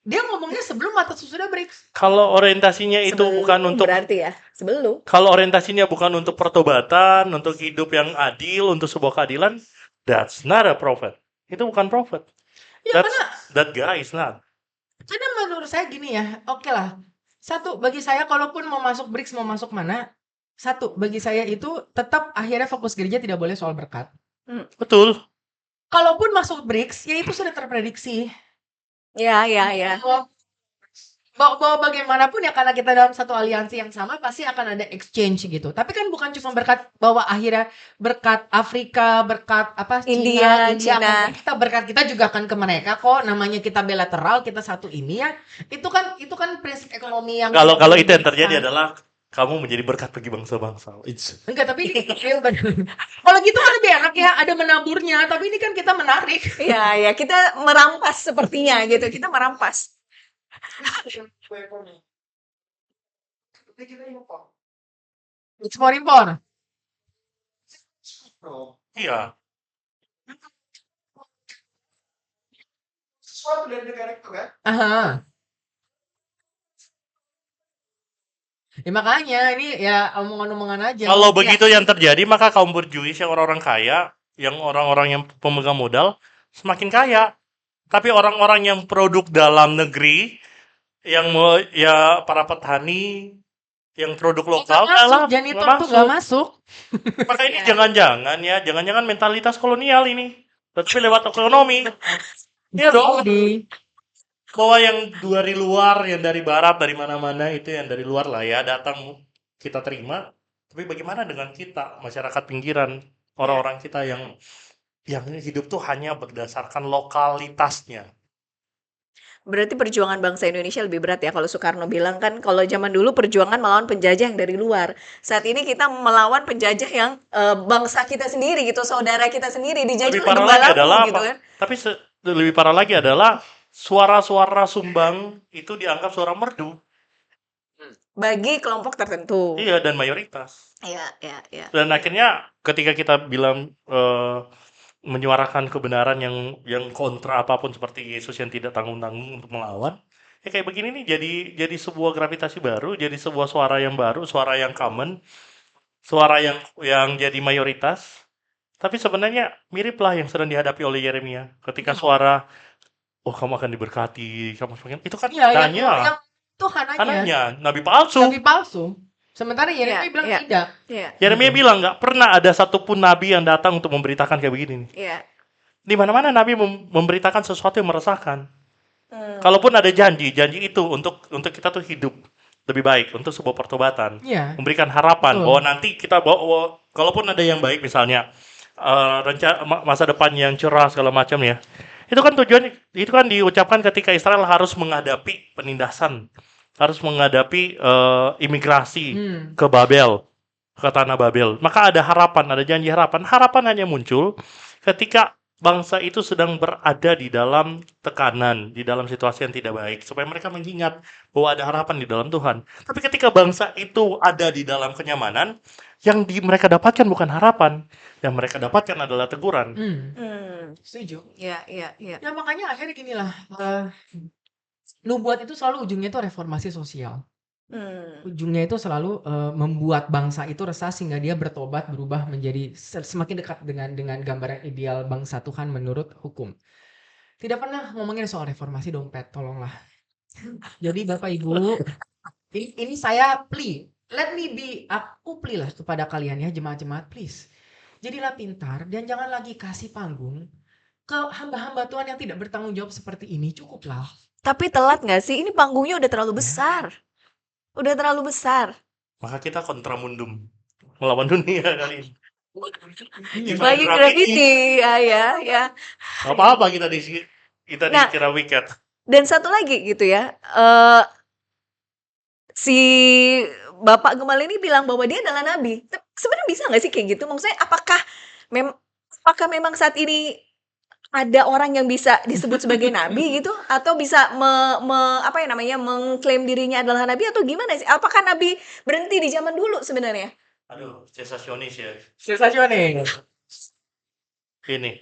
Dia ngomongnya sebelum atau sesudah BRICS? Kalau orientasinya itu bukan untuk berarti ya sebelum. Kalau orientasinya bukan untuk pertobatan, untuk hidup yang adil, untuk sebuah keadilan, that's not a prophet. Itu bukan prophet. Ya, That guy is not. Karena menurut saya gini ya, oke lah. Satu, bagi saya kalaupun mau masuk BRICS, mau masuk mana, satu, bagi saya itu tetap akhirnya fokus gereja tidak boleh soal berkat. Betul. Kalaupun masuk BRICS, ya itu sudah terprediksi. Ya. bahwa bagaimanapun ya karena kita dalam satu aliansi yang sama pasti akan ada exchange gitu. Tapi kan bukan cuma berkat bahwa akhirnya berkat Afrika, berkat apa India, India Cina. kita berkat kita juga akan ke mereka kok. Namanya kita bilateral, kita satu ini ya. Itu kan prinsip ekonomi yang Kalau itu yang terjadi adalah kamu menjadi berkat bagi bangsa-bangsa. enggak, tapi ini kalau gitu kan lebih enak ya, ada menaburnya. Tapi ini kan kita menarik. Ya, kita merampas sepertinya gitu. Kita merampas. Ekspor impor. Iya. Sesuatu dari negara itu kan? Aha. Ya makanya ini ya omongan-omongan aja. Kalau Ya. begitu yang terjadi, maka kaum berjuis yang orang-orang kaya, yang orang-orang yang pemegang modal semakin kaya. Tapi orang-orang yang produk dalam negeri, yang ya para petani, yang produk lokal, Nggak masuk, kalah, janitor nggak tuh nggak masuk. masuk. Maka ini jangan-jangan mentalitas kolonial ini, tapi lewat ekonomi. Iya dong. Di Bahwa yang dari luar, yang dari barat, dari mana-mana itu yang dari luar lah ya datang kita terima. Tapi bagaimana dengan kita, masyarakat pinggiran, orang-orang kita yang hidup tuh hanya berdasarkan lokalitasnya. Berarti perjuangan bangsa Indonesia lebih berat ya. Kalau Soekarno bilang kan, kalau zaman dulu perjuangan melawan penjajah yang dari luar. Saat ini kita melawan penjajah yang bangsa kita sendiri gitu, saudara kita sendiri dijajah Lebih parah di lagi balaku adalah gitu apa? kan. Tapi lebih parah lagi adalah suara-suara sumbang itu dianggap suara merdu. Bagi kelompok tertentu. Iya, dan mayoritas. Iya. Dan akhirnya ketika kita bilang menyuarakan kebenaran yang kontra apapun seperti Yesus yang tidak tanggung-tanggung untuk melawan, ya kayak begini nih jadi sebuah gravitasi baru, jadi sebuah suara yang baru, suara yang common, suara yang jadi mayoritas. Tapi sebenarnya miriplah yang sedang dihadapi oleh Yeremia ketika suara, oh kamu akan diberkati, kamu semakin itu kan ya, tandanya, yang Tuhan aja. tandanya nabi palsu. Nabi palsu. Sementara Yeremia Iya, bilang iya. tidak. Iya. Yeremia bilang nggak pernah ada satupun nabi yang datang untuk memberitakan kayak begini nih. Iya. Di mana-mana nabi memberitakan sesuatu yang meresahkan. Hmm. Kalaupun ada janji itu untuk kita tuh hidup lebih baik, untuk sebuah pertobatan, Iya. memberikan harapan Betul. bahwa nanti kita kalaupun ada yang baik misalnya masa depan yang cerah segala macam ya. Itu kan tujuan, itu kan diucapkan ketika Israel harus menghadapi penindasan, harus menghadapi imigrasi ke Babel, ke tanah Babel. Maka ada harapan, ada janji harapan. Harapan hanya muncul ketika bangsa itu sedang berada di dalam tekanan, di dalam situasi yang tidak baik, supaya mereka mengingat bahwa ada harapan di dalam Tuhan. Tapi ketika bangsa itu ada di dalam kenyamanan, yang mereka dapatkan bukan harapan, yang mereka dapatkan adalah teguran. Setuju. Iya. Ya makanya akhirnya gini lah. Nubuat itu selalu ujungnya itu reformasi sosial. Ujungnya itu selalu membuat bangsa itu resah sehingga dia bertobat, berubah menjadi semakin dekat dengan gambaran ideal bangsa Tuhan menurut hukum. Tidak pernah ngomongin soal reformasi dompet, tolonglah. Jadi Bapak Ibu, ini saya plea. Aku plea lah kepada kalian ya jemaat-jemaat, please. Jadilah pintar dan jangan lagi kasih panggung ke hamba-hamba Tuhan yang tidak bertanggung jawab seperti ini. Cukuplah. Tapi telat nggak sih? Ini panggungnya udah terlalu besar. Udah terlalu besar. Maka kita kontramundum melawan dunia kali ini. Lagi gravity, ya. Gak apa-apa kita dikira wicked. Dan satu lagi gitu ya, si Bapak Gemal ini bilang bahwa dia adalah nabi. Sebenarnya bisa nggak sih kayak gitu? Maksudnya apakah memang saat ini ada orang yang bisa disebut sebagai nabi gitu, atau bisa mengklaim dirinya adalah nabi, atau gimana sih? Apakah nabi berhenti di zaman dulu sebenarnya? Aduh, sensasionis ya. Sensasionis. Ini,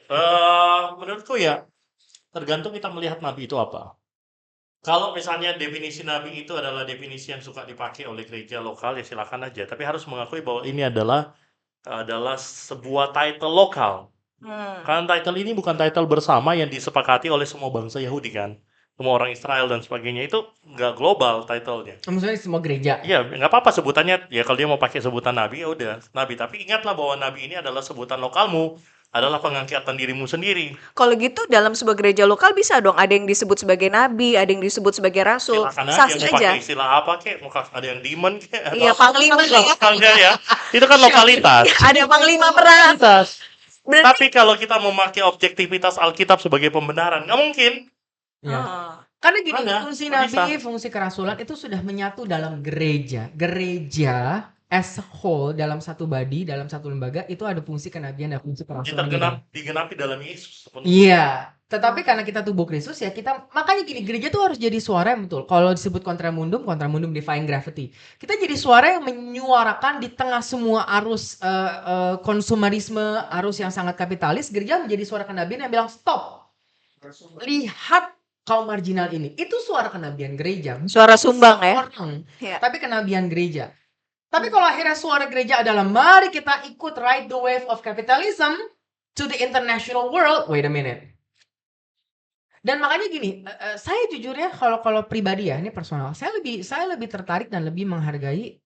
menurutku ya tergantung kita melihat nabi itu apa. Kalau misalnya definisi nabi itu adalah definisi yang suka dipakai oleh gereja lokal, ya silakan aja. Tapi harus mengakui bahwa ini adalah sebuah title lokal. Karena title ini bukan title bersama yang disepakati oleh semua bangsa Yahudi kan, semua orang Israel dan sebagainya, itu nggak global titlenya. Maksudnya semua gereja. Iya, nggak apa-apa sebutannya. Ya kalau dia mau pakai sebutan nabi, ya udah nabi. Tapi ingatlah bahwa nabi ini adalah sebutan lokalmu, adalah pengangkatan dirimu sendiri. Kalau gitu dalam sebuah gereja lokal bisa dong ada yang disebut sebagai nabi, ada yang disebut sebagai rasul. Silakan Sah aja mau saja. pakai istilah apa kek, mau ada yang demon kek atau Iya, panglima ya. lokalnya ya. Itu kan lokalitas. Ada panglima perang. Berarti Tapi kalau kita memakai objektivitas Alkitab sebagai pembenaran, nggak mungkin. Ya. Ah. Karena gini, Ada, fungsi nggak nabi, bisa. fungsi kerasulan itu sudah menyatu dalam gereja. Gereja as a whole dalam satu body, dalam satu lembaga itu ada fungsi kenabian dan fungsi kerasulan. juga. Digenapi dalam Yesus. Iya, tetapi karena kita tubuh Kristus ya kita makanya gini gereja tuh harus jadi suara yang betul. Kalau disebut kontramundum defying gravity. Kita jadi suara yang menyuarakan di tengah semua arus konsumerisme, arus yang sangat kapitalis, gereja menjadi suara kenabian yang bilang stop. Lihat kaum marginal ini. Itu suara kenabian gereja. Suara sumbang ya. Orang, Iya. tapi kenabian gereja. Tapi kalau akhirnya suara gereja adalah mari kita ikut ride the wave of capitalism to the international world. Wait a minute. Dan makanya gini, saya jujur ya kalau pribadi ya, ini personal. Saya lebih tertarik dan lebih menghargai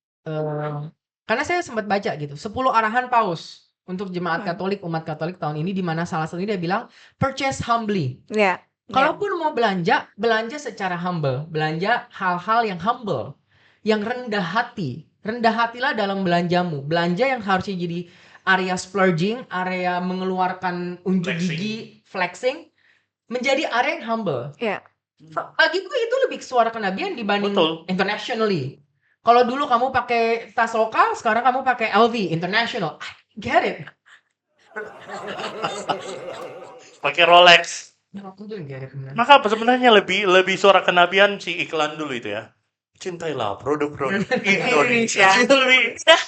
karena saya sempat baca gitu, 10 arahan Paus untuk jemaat Katolik, umat Katolik tahun ini di mana salah satunya dia bilang purchase humbly. Iya. Kalaupun mau belanja secara humble, belanja hal-hal yang humble, yang rendah hati. Rendah hatilah dalam belanjamu. Belanja yang harusnya jadi area splurging, area mengeluarkan unjuk gigi, flexing, menjadi area yang humble. Iya. Bagiku itu lebih suara kenabian dibanding Betul. internationally. Kalau dulu kamu pakai tas lokal, sekarang kamu pakai LV international. I get it. Pakai Rolex. Aku tuh get it. bener. Maka sebenarnya lebih suara kenabian si iklan dulu itu ya. Cintailah produk-produk Indonesia. Itu lebih Udah.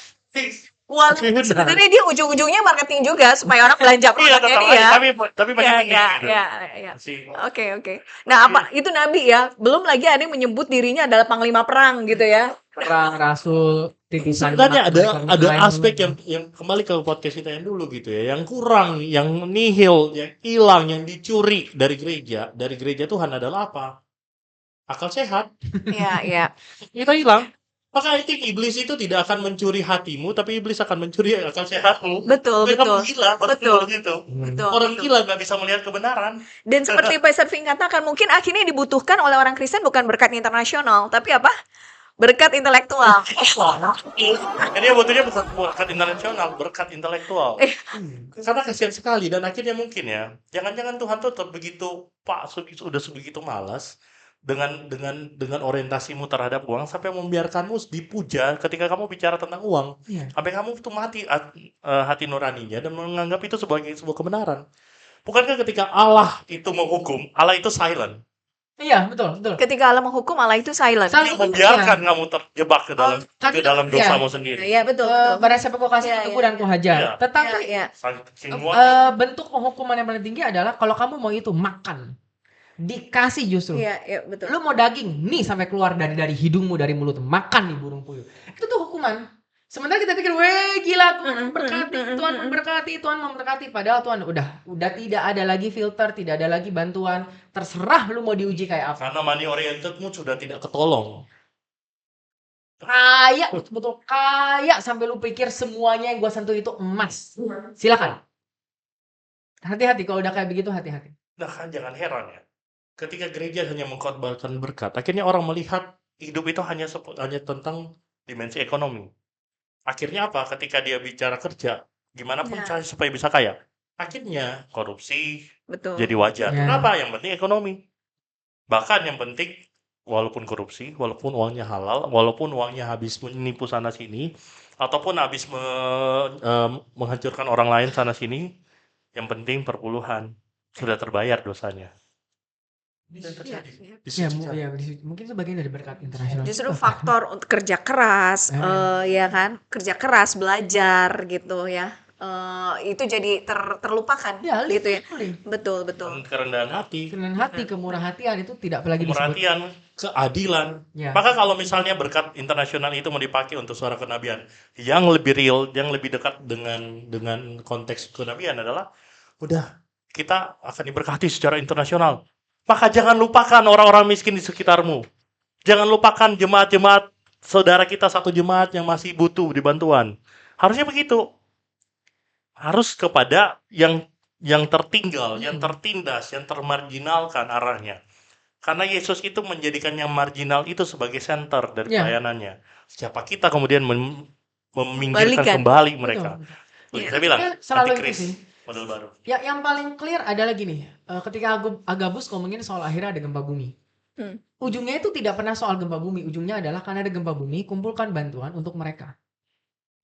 Wah, sebenarnya dia ujung-ujungnya marketing juga supaya orang belanja iya produknya tetap dia. aja, tapi banyak Iya, yang iya, gitu. iya. Si- Oke. Nah, apa itu nabi ya? Belum lagi ada yang menyebut dirinya adalah panglima perang gitu ya. Perang, rasul, titisan. Sebenarnya makan, ada lain. aspek yang kembali ke podcast kita yang dulu gitu ya, yang kurang, yang nihil, yang hilang, yang dicuri dari gereja Tuhan adalah apa? Akal sehat. Iya. Itu hilang. Maka I think iblis itu tidak akan mencuri hatimu, tapi iblis akan mencuri akal sehatmu. Betul. Kamu gila, Betul. gitu. Betul. Orang gila nggak bisa melihat kebenaran. Dan seperti Pak Serving katakan, mungkin akhirnya dibutuhkan oleh orang Kristen bukan berkat internasional, tapi apa? Berkat intelektual. Jadi dia butuhnya berkat internasional, berkat intelektual. Karena kasihan sekali dan akhirnya mungkin ya, jangan-jangan Tuhan tuh tetap begitu sudah sebegitu malas dengan orientasimu terhadap uang sampai membiarkanmu dipuja ketika kamu bicara tentang uang. Iya. Sampai kamu tuh mati hati nuraninya dan menganggap itu sebagai sebuah kebenaran. Bukankah ketika Allah itu menghukum, Allah itu silent? Iya, betul. Ketika Allah menghukum, Allah itu silent. Silent. Dia membiarkan kamu terjebak ke dalam iya. dosamu sendiri. Iya, betul. Barang siapa kau kasih Iya, untukku iya. dan ku hajar. Iya. Tetapi Iya. Semua bentuk penghukuman yang paling tinggi adalah kalau kamu mau itu makan. Dikasih justru. Iya, betul. Lu mau daging, nih sampai keluar dari hidungmu, dari mulut, makan nih burung puyuh. Itu tuh hukuman. Sementara kita pikir, weh gila Tuhan memberkati, Tuhan memberkati, Tuhan memberkati. Padahal Tuhan udah tidak ada lagi filter, tidak ada lagi bantuan. Terserah lu mau diuji kayak apa. karena money orientedmu sudah tidak ketolong. Kaya, betul kaya sampai lu pikir semuanya yang gua sentuh itu emas. Silakan. Hati-hati kalau udah kayak begitu, hati-hati. Nah kan jangan heran ya. Ketika gereja hanya mengkhotbahkan berkat, akhirnya orang melihat hidup itu hanya tentang dimensi ekonomi. Akhirnya apa? Ketika dia bicara kerja, gimana pun Ya. cara supaya bisa kaya. Akhirnya korupsi Betul. jadi wajar. Ya. Kenapa? Yang penting ekonomi. Bahkan yang penting walaupun korupsi, walaupun uangnya halal, walaupun uangnya habis menipu sana sini, ataupun habis menghancurkan orang lain sana sini, yang penting perpuluhan sudah terbayar dosanya. Ini dan terjadi. Di Ya, situ. mungkin sebagian dari berkat internasional. Justru faktor untuk kerja keras, ya kan, kerja keras, belajar gitu ya, itu jadi terlupakan, Ya, gitu ya. literally. Betul. Dan kerendahan hati, Kerendahan hati, kemurah hatian itu tidak lagi disebut. kemerhatian, keadilan. Ya. Maka kalau misalnya berkat internasional itu mau dipakai untuk suara kenabian, yang lebih real, yang lebih dekat dengan konteks kenabian adalah, udah kita akan diberkati secara internasional. Maka jangan lupakan orang-orang miskin di sekitarmu. Jangan lupakan jemaat-jemaat saudara kita satu jemaat yang masih butuh dibantuan. Harusnya begitu. harus kepada yang tertinggal, yang tertindas, yang termarginalkan arahnya. Karena Yesus itu menjadikan yang marginal itu sebagai center dari pelayanannya. Siapa kita kemudian meminggirkan kembali mereka. Saya bilang, selalu itu antikris, sih. model baru. Ya, yang paling clear adalah gini, ketika Agabus ngomongin soal akhirnya ada gempa bumi. Ujungnya itu tidak pernah soal gempa bumi, ujungnya adalah karena ada gempa bumi, kumpulkan bantuan untuk mereka.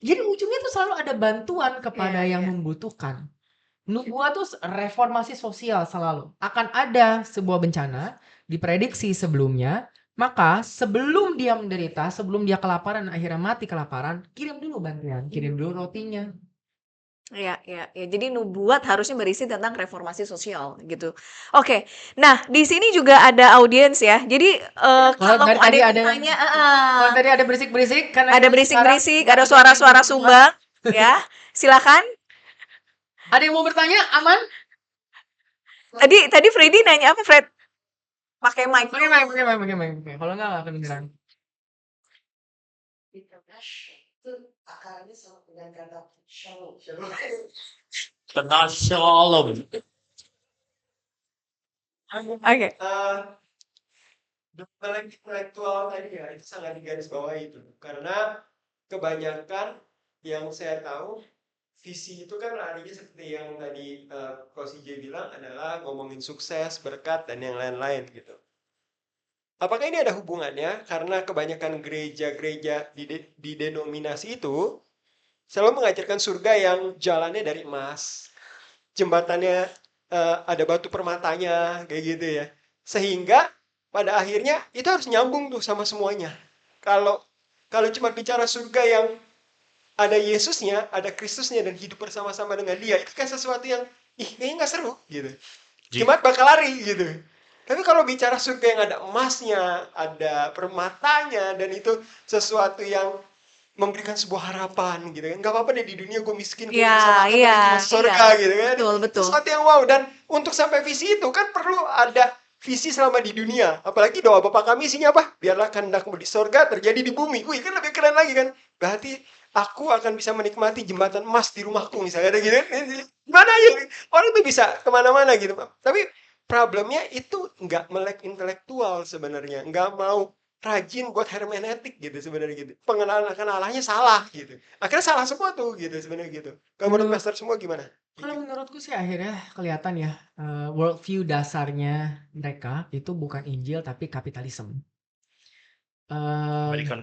Jadi ujungnya itu selalu ada bantuan kepada yang membutuhkan. Nubuat tuh reformasi sosial selalu. Akan ada sebuah bencana, diprediksi sebelumnya, maka sebelum dia menderita, sebelum dia kelaparan, akhirnya mati kelaparan, kirim dulu bantuan, kirim dulu rotinya. Ya. Jadi nubuat harusnya berisi tentang reformasi sosial gitu. Oke. Nah, di sini juga ada audiens ya. Jadi kalau ada yang tanya, kalau tadi ada berisik-berisik, karena ada berisik-berisik, ada suara-suara sumbang, ya. Silakan. Ada yang mau bertanya? Aman? Tadi Freddy nanya apa, Fred? Pakai mic. Pakai mic. Kalau enggak akan kedengeran. Akarnya sama dengan kata shalom. Tentang shalom. Oke. Intelektual tadi ya, itu sangat digarisbawahi itu. Karena kebanyakan yang saya tahu, visi itu kan larinya seperti yang tadi Coach CJ bilang adalah ngomongin sukses, berkat, dan yang lain-lain gitu. Apakah ini ada hubungannya? Karena kebanyakan gereja-gereja di denominasi itu selalu mengajarkan surga yang jalannya dari emas. Jembatannya ada batu permatanya, kayak gitu ya. Sehingga pada akhirnya itu harus nyambung tuh sama semuanya. Kalau cuma bicara surga yang ada Yesusnya, ada Kristusnya, dan hidup bersama-sama dengan dia, itu kan sesuatu yang kayaknya nggak seru gitu. Jemaat bakal lari gitu. Tapi kalau bicara surga yang ada emasnya, ada permatanya, dan itu sesuatu yang memberikan sebuah harapan gitu kan. Nggak apa-apa deh di dunia gue miskin, gue bisa makan di surga gitu kan. Betul. Sesuatu yang wow. Dan untuk sampai visi itu kan perlu ada visi selama di dunia. Apalagi doa Bapa kami isinya apa? Biarlah kehendakmu di surga terjadi di bumi. Wih, kan lebih keren lagi kan. Berarti aku akan bisa menikmati jembatan emas di rumahku misalnya, ada gitu. Gimana aja? Orang tuh bisa kemana-mana gitu. Tapi problemnya itu nggak melek intelektual sebenarnya, nggak mau rajin buat hermeneutik gitu sebenarnya gitu. Pengenalan akan Allahnya salah gitu. Akhirnya salah semua tuh gitu sebenarnya gitu. Kalau menurut Pastor semua gimana? Kalau menurutku sih akhirnya kelihatan ya, worldview dasarnya mereka itu bukan Injil tapi kapitalisme. American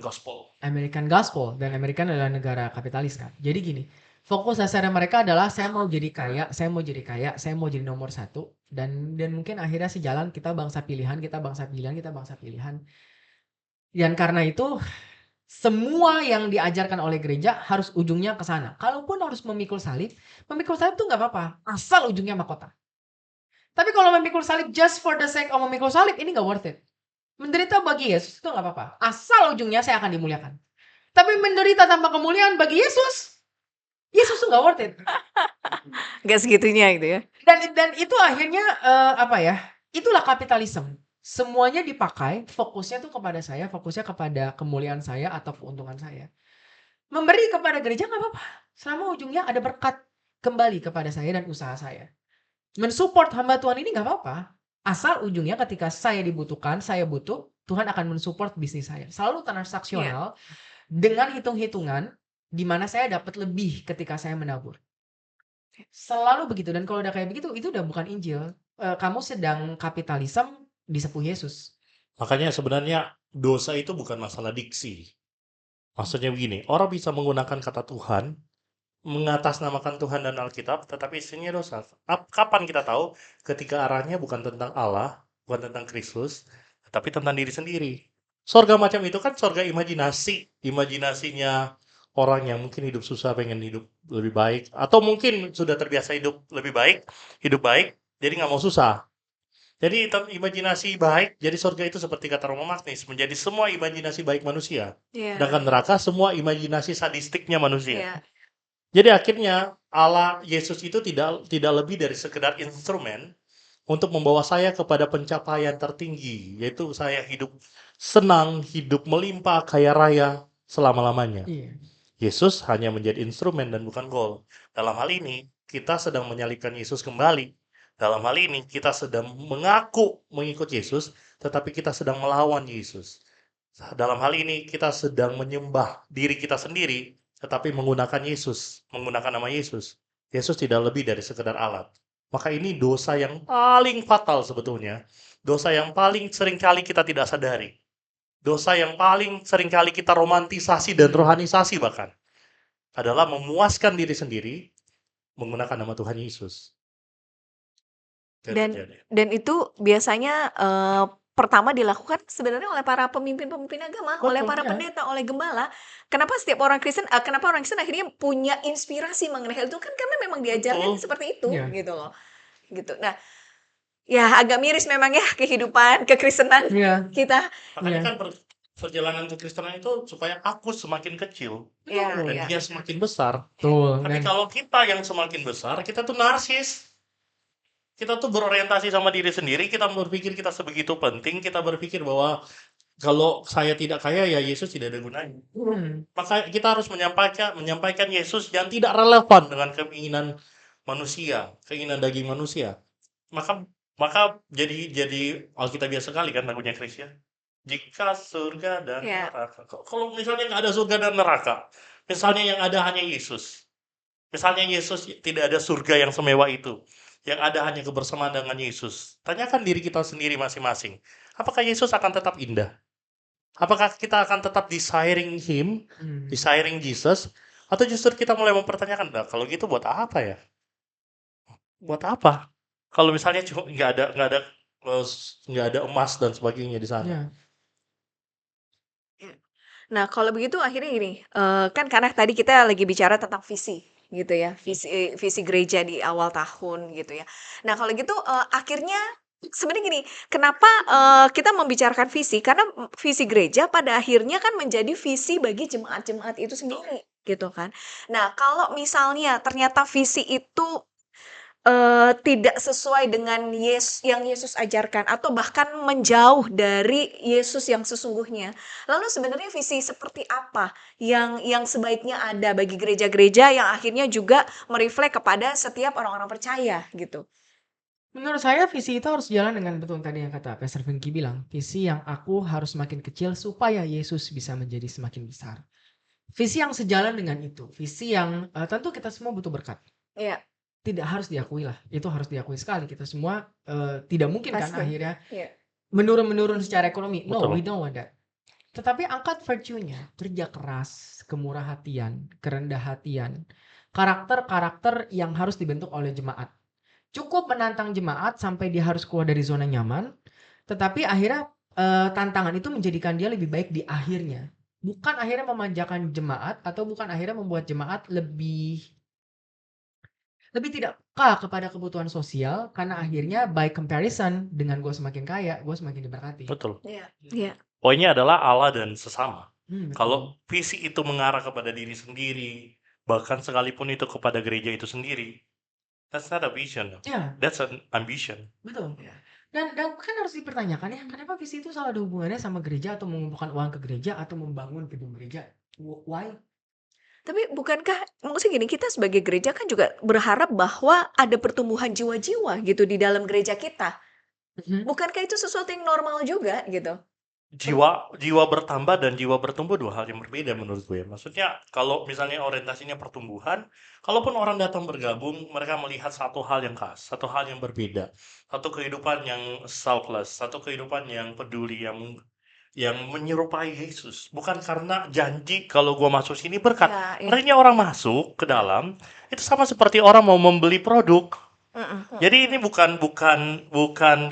Gospel, dan Amerika adalah negara kapitalis kan. Jadi gini, fokus dasarnya mereka adalah saya mau jadi kaya, saya mau jadi nomor satu, dan mungkin akhirnya sejalan kita bangsa pilihan. Dan karena itu semua yang diajarkan oleh gereja harus ujungnya ke sana. Kalaupun harus memikul salib tuh nggak apa-apa, asal ujungnya mahkota. Tapi kalau memikul salib just for the sake of memikul salib, ini nggak worth it. Menderita bagi Yesus itu nggak apa-apa, asal ujungnya saya akan dimuliakan. Tapi menderita tanpa kemuliaan bagi Yesus tuh nggak worth it. Nggak segitunya gitu ya. Dan itu akhirnya itulah kapitalisme. Semuanya dipakai, fokusnya tuh kepada saya, fokusnya kepada kemuliaan saya atau keuntungan saya. Memberi kepada gereja nggak apa-apa, selama ujungnya ada berkat kembali kepada saya dan usaha saya. Mensupport hamba Tuhan ini nggak apa-apa, asal ujungnya ketika saya dibutuhkan, saya butuh, Tuhan akan mensupport bisnis saya. Selalu transaksional dengan hitung-hitungan di mana saya dapat lebih ketika saya menabur. Selalu begitu. Dan kalau udah kayak begitu, itu udah bukan Injil. Kamu sedang kapitalisme disepuh Yesus. Makanya sebenarnya dosa itu bukan masalah diksi. Maksudnya begini, orang bisa menggunakan kata Tuhan, mengatasnamakan Tuhan dan Alkitab, tetapi isinya dosa. Kapan kita tahu? Ketika arahnya bukan tentang Allah, bukan tentang Kristus, tapi tentang diri sendiri. Sorga macam itu kan sorga imajinasi. Imajinasinya orang yang mungkin hidup susah pengen hidup lebih baik, atau mungkin sudah terbiasa hidup baik, jadi nggak mau susah. Jadi imajinasi baik, jadi sorga itu seperti kata Roma Magnis, menjadi semua imajinasi baik manusia. Sedangkan neraka semua imajinasi sadistiknya manusia. Jadi akhirnya Allah Yesus itu tidak lebih dari sekedar instrumen untuk membawa saya kepada pencapaian tertinggi, yaitu saya hidup senang, hidup melimpah, kaya raya selama-lamanya. Yesus hanya menjadi instrumen dan bukan goal. Dalam hal ini, kita sedang menyalibkan Yesus kembali. Dalam hal ini, kita sedang mengaku mengikut Yesus, tetapi kita sedang melawan Yesus. Dalam hal ini, kita sedang menyembah diri kita sendiri, tetapi menggunakan Yesus, menggunakan nama Yesus. Yesus tidak lebih dari sekedar alat. Maka ini dosa yang paling fatal sebetulnya. Dosa yang paling seringkali kita tidak sadari. Dosa yang paling seringkali kita romantisasi dan rohanisasi bahkan adalah memuaskan diri sendiri menggunakan nama Tuhan Yesus. Dan itu biasanya pertama dilakukan sebenarnya oleh para pemimpin-pemimpin agama, oleh para pendeta, oleh gembala. Kenapa setiap orang Kristen, kenapa orang Kristen akhirnya punya inspirasi mengenai hal itu kan karena memang diajarkan seperti itu, gitu loh, gitu. Nah, ya agak miris memang ya kehidupan kekristenan kita. Makanya kan perjalanan kekristenan itu supaya aku semakin kecil dan dia semakin besar. Tapi kalau kita yang semakin besar, kita tuh narsis. Kita tuh berorientasi sama diri sendiri, kita berpikir kita sebegitu penting, kita berpikir bahwa kalau saya tidak kaya ya Yesus tidak ada gunanya. Maka kita harus menyampaikan Yesus yang tidak relevan dengan keinginan manusia, keinginan daging manusia. Maka jadi alkitabiah sekali kan lagunya Chris ya. Jika surga dan neraka. Kalau misalnya nggak ada surga dan neraka, misalnya yang ada hanya Yesus. Misalnya Yesus tidak ada surga yang semewah itu. Yang ada hanya kebersamaan dengan Yesus. Tanyakan diri kita sendiri masing-masing. Apakah Yesus akan tetap indah? Apakah kita akan tetap desiring Him, desiring Jesus? Atau justru kita mulai mempertanyakan, nah, kalau gitu buat apa ya? Buat apa? Kalau misalnya cuma nggak ada emas dan sebagainya di sana. Nah, kalau begitu akhirnya gini, kan karena tadi kita lagi bicara tentang visi gitu ya, visi gereja di awal tahun gitu ya. Nah, kalau gitu akhirnya sebenarnya gini, kenapa kita membicarakan visi? Karena visi gereja pada akhirnya kan menjadi visi bagi jemaat-jemaat itu sendiri gitu kan. Nah, kalau misalnya ternyata visi itu tidak sesuai dengan yang Yesus ajarkan atau bahkan menjauh dari Yesus yang sesungguhnya. Lalu sebenarnya visi seperti apa yang sebaiknya ada bagi gereja-gereja yang akhirnya juga mereflek kepada setiap orang-orang percaya gitu? Menurut saya visi itu harus jalan dengan betul tadi yang kata Pastor Vinky bilang, visi yang aku harus semakin kecil supaya Yesus bisa menjadi semakin besar. Visi yang sejalan dengan itu, visi yang tentu kita semua butuh berkat. Iya. Tidak harus diakui lah, itu harus diakui sekali. Kita semua tidak mungkin kan Pasti. akhirnya Iya. menurun secara ekonomi. No, Betul. we don't want that. Tetapi angkat virtue-nya, kerja keras, kemurah hatian, kerendah hatian, karakter-karakter yang harus dibentuk oleh jemaat. Cukup menantang jemaat sampai dia harus keluar dari zona nyaman, tetapi akhirnya tantangan itu menjadikan dia lebih baik di akhirnya. Bukan akhirnya memanjakan jemaat atau bukan akhirnya membuat jemaat lebih tidak peka kepada kebutuhan sosial, karena akhirnya by comparison dengan gue semakin kaya, gue semakin diberkati. Betul. Iya. Poinnya adalah Allah dan sesama. Betul. Kalau visi itu mengarah kepada diri sendiri, bahkan sekalipun itu kepada gereja itu sendiri, that's not a vision. Ya, That's an ambition. betul. Dan kan harus dipertanyakan ya, kenapa visi itu selalu ada hubungannya sama gereja atau mengumpulkan uang ke gereja atau membangun gedung gereja? Why? Tapi bukankah maksudnya gini, kita sebagai gereja kan juga berharap bahwa ada pertumbuhan jiwa-jiwa gitu di dalam gereja kita. Bukankah itu sesuatu yang normal juga gitu? Jiwa bertambah dan jiwa bertumbuh dua hal yang berbeda menurut gue. Maksudnya kalau misalnya orientasinya pertumbuhan, kalaupun orang datang bergabung, mereka melihat satu hal yang khas, satu hal yang berbeda, satu kehidupan yang selfless, satu kehidupan yang peduli, yang menyerupai Yesus. Bukan karena janji kalau gue masuk sini berkat. Artinya orang masuk ke dalam itu sama seperti orang mau membeli produk. Jadi ini bukan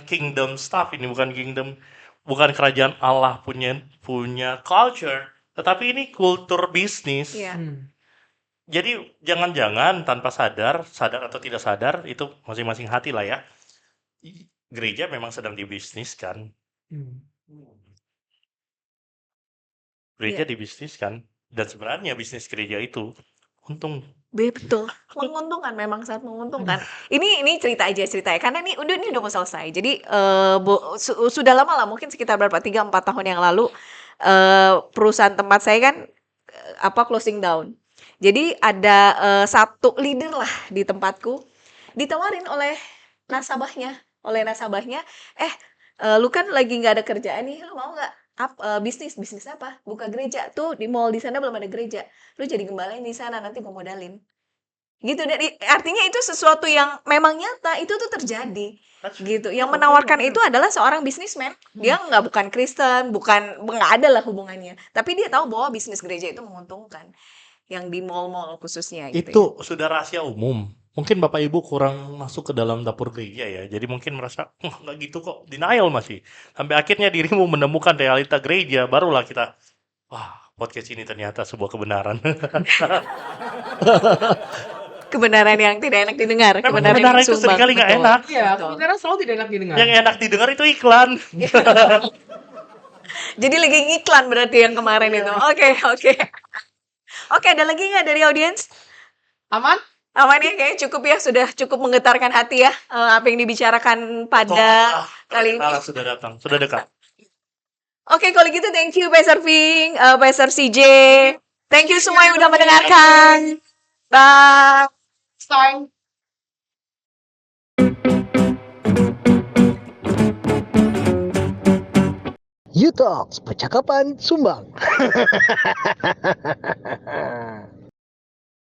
kingdom stuff, ini bukan kerajaan Allah punya culture, tetapi ini kultur bisnis. Jadi jangan-jangan tanpa sadar atau tidak sadar, itu masing-masing hati lah ya. Gereja memang sedang dibisniskan. Gereja dibisniskan, dan sebenarnya bisnis gereja itu untung. Betul, menguntungkan, memang sangat menguntungkan. Ini cerita ya, karena ini udah mau selesai. Jadi sudah lama lah, mungkin sekitar berapa 3-4 tahun yang lalu perusahaan tempat saya kan closing down. Jadi ada satu leader lah di tempatku ditawarin oleh nasabahnya, lu kan lagi nggak ada kerjaan nih, lu mau nggak bisnis apa? Buka gereja tuh di mall di sana belum ada gereja, lu jadi gembalain di sana nanti gue modalin. Gitu, dari artinya itu sesuatu yang memang nyata, itu tuh terjadi gitu. Yang menawarkan itu adalah seorang bisnismen. Dia bukan Kristen, nggak ada lah hubungannya, tapi dia tahu bahwa bisnis gereja itu menguntungkan, yang di mall-mall khususnya gitu Itu sudah rahasia umum. Mungkin Bapak Ibu kurang masuk ke dalam dapur gereja ya. Jadi mungkin merasa, nggak gitu kok, denial masih. Sampai akhirnya dirimu menemukan realita gereja, barulah kita, wah, podcast ini ternyata sebuah kebenaran. kebenaran yang tidak enak didengar, Memang kebenaran kebenaran yang itu sumbang. seringkali nggak Betul. enak. Iya, Betul. kebenaran selalu tidak enak didengar. Yang enak didengar itu iklan. Jadi lagi ngiklan berarti yang kemarin itu. Oke, ada lagi nggak dari audiens? Aman? Aman ya, kayaknya cukup ya, sudah cukup menggetarkan hati ya, apa yang dibicarakan pada kali ini. Salah sudah datang, sudah dekat. Oke, kalau gitu thank you Pastor Ving, Pastor CJ. Thank you semua yang udah mendengarkan. Bye. Time. U-Talks, percakapan sumbang.